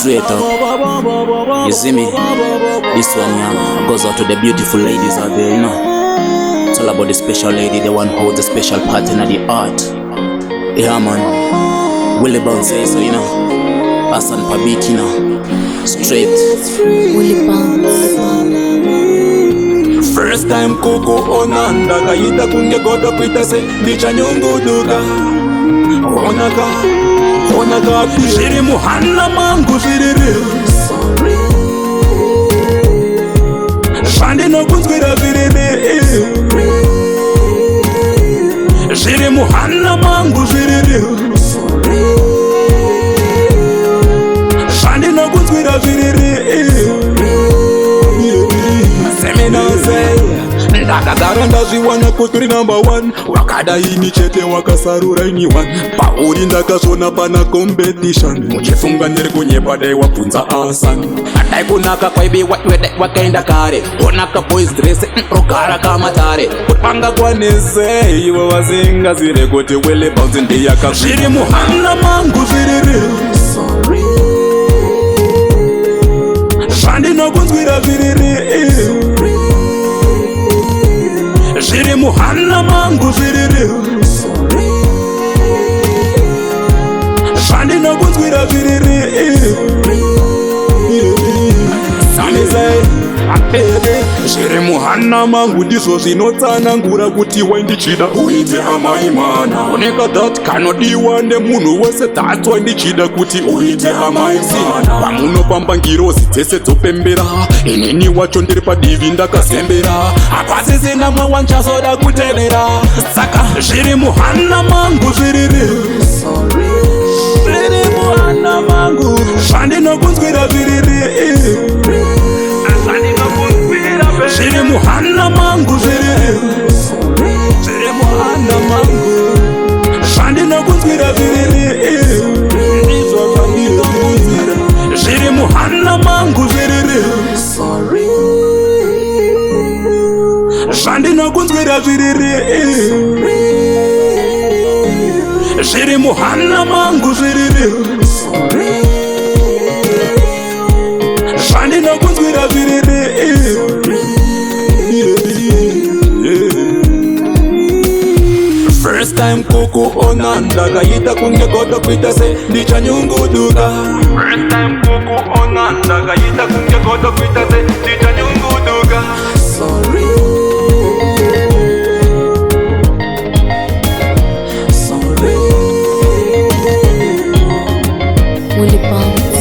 straight up. You see me? This one, yeah, goes out to the beautiful ladies out there, you know. It's all about the special lady, the one who holds a special part in the art. Yeah, man. Willie Bounce says so, you know. Asan Pabik, you know. Straight. Willie Bounce. First time Coco onanda kaita kunge godo kwita se ndicha nyungu duka onaka shiri muhanna mangu shiriri shandi no kunzwira shiriri shiri muhanna mangu shiriri shandi no kunzwira shiriri ndakagara ndazviwana kuturi number 1 wakada ini chete wakasarura ini 1 pauri ndakazvona pana competition muchifunga ndiri kunyepa dai wabvunza asan adai kunaka kwaibiwa iwe dai wakaenda kare onaka boys dress rogara kamatare kutanga kwanese iwe vasingazire kuti Willie Bounce ndiyaka zviri muhana mangu zviriri zvandinokunzwira zviriri shiri muhanna mangu shiriri shandi no kunzwira shiriri samizai apede shiri muhanna mangu ndizvo zvinotsanangura kuti waindichida uite amaimana oneka that kanodiwa nemunhu wese that's waindichida kuti uite amaimana pamunopamba ngirozi dzese dzopembera inini wacho ndiri padivi ndakazembera hapasisina mwe wanchazoda kutevera saka zviri muhanna mangu zviriri zviri muhanna mangu zvandinokunzwira zviriri shiri muhanna mangu zviriri shiri muhanna mangu zvandinokunzwira zviriri ndizvo zvandinokunzwira shiri muhanna mangu zviriri zvandinokunzwira zviriri shiri muhanna mangu zviriri zvandinokunzwira zviriri First time Coco onanda kaita kunge godo kwita se ndicha nyunguduka First time Coco onanda kaita kunge godo kwita se ndicha nyunguduka Sorry Willie Bounce.